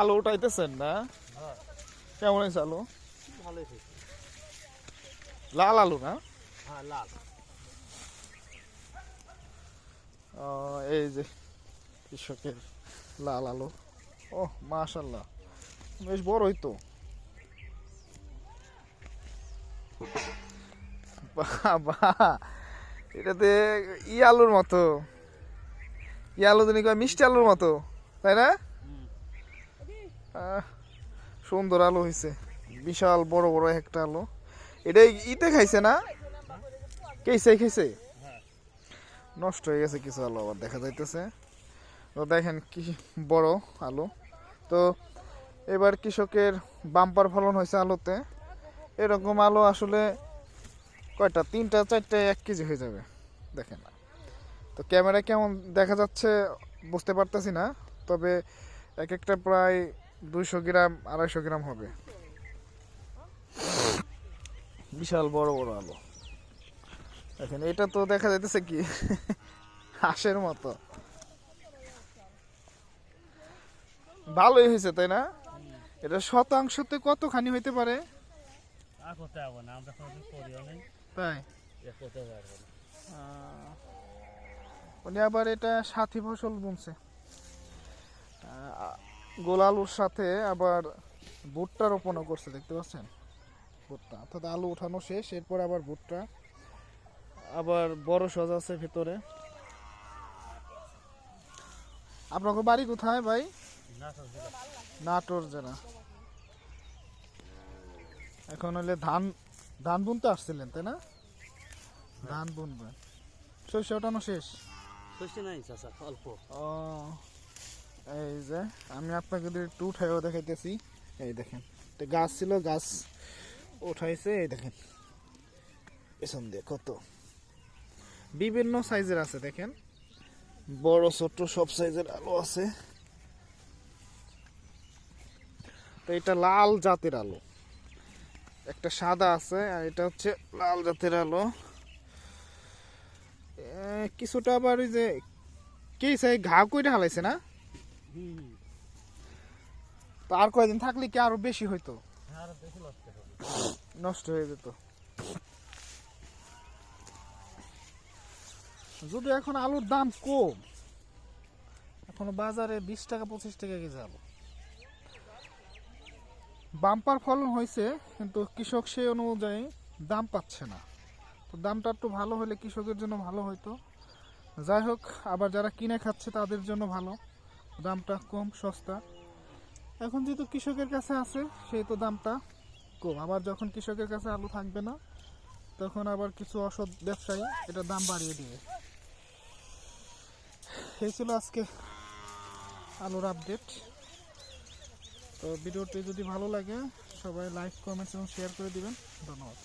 আলু উঠাইতেছেন না? কেমন হয়েছে আলু? ভালোই লাল আলু না? হ্যাঁ লাল। এই যে কৃষকের লাল আলু। ও মাশাআল্লাহ, বেশ বড়ই তো। বাবা, এটাতে আলুর মতো, আলু দিন মিষ্টি আলুর মতো, তাই না? সুন্দর আলু হয়েছে, বিশাল বড় বড় একটা আলু। এটা ইতে খাইছে না? খাইছে নষ্ট হয়ে গেছে কিছু আলু আবার দেখা যাইতেছে। তো দেখেন কি বড় আলু। তো এবার কৃষকের বাম্পার ফলন হয়েছে আলুতে। এরকম আলু আসলে কয়টা, 3টা 4টা 1 কেজি হয়ে যাবে দেখেন। তো ক্যামেরায় কেমন দেখা যাচ্ছে বুঝতে পারতেছি না, তবে এক একটা প্রায় 200 গ্রাম 250 গ্রাম হবে। বিশাল বড় বড় আলু দেখেন। এটা তো দেখা যাইতেছে কি হাঁসের মতো। ভালোই হয়েছে তাই না? এটা শতাংশতে কতখানি হইতে পারে? তাই উনি আবার এটা সাথী ফসল বুনছে, গোল আলুর সাথে আবার ভুট্টা রোপণও করছে, দেখতে পাচ্ছেন? ভুট্টা অর্থাৎ আলু উঠানো শেষ, এরপর আবার ভুট্টা, আবার বড় সজ আছে ভেতরে। আপনাকে বাড়ি কোথায় ভাই? নাটোর জেলা। এখন হলে ধান ধান বুনতে আসছিলেন তাই না? ধান বুনবেন, শস্য ওঠানো শেষ? শস্য নাই চাচা, অল্প। ও, এই যে আমি আপনাকে একটু উঠাইও দেখাইতেছি। এই দেখেন, একটা গাছ ছিল, গাছ উঠাইছে। এই দেখেন পেছন দিয়ে কত বিভিন্ন সাইজের আছে দেখেন, বড় ছোট সব সাইজের আলু আছে। তো এটা লাল জাতের আলু, একটা সাদা আছে আর এটা হচ্ছে লাল জাতের আলু। কিছুটা আবার ওই যে কি চাই ঘা কইরা হালাইছে না? তো আর কয়দিন থাকলে কি আরো বেশি হইতো, নষ্ট হয়ে যেত। যদি এখন আলুর দাম কম, এখন বাজারে 20 টাকা 25 টাকা কেজি আলু। বাম্পার ফলন হয়েছে, কিন্তু কৃষক সেই অনুযায়ী দাম পাচ্ছে না। তো দামটা একটু ভালো হলে কৃষকের জন্য ভালো হইতো। যাই হোক, আবার যারা কিনে খাচ্ছে তাদের জন্য ভালো, দামটা কম সস্তা। এখন যেহেতু কৃষকের কাছে আছে সেই তো দামটা কম। আবার যখন কৃষকের কাছে আলু থাকবে না, তখন আবার কিছু অসৎ ব্যবসায়ী এটা দাম বাড়িয়ে দিবে। এই ছিল আজকে আলুর আপডেট। তো ভিডিওটি যদি ভালো লাগে সবাই লাইক, কমেন্টস এবং শেয়ার করে দিবেন। ধন্যবাদ।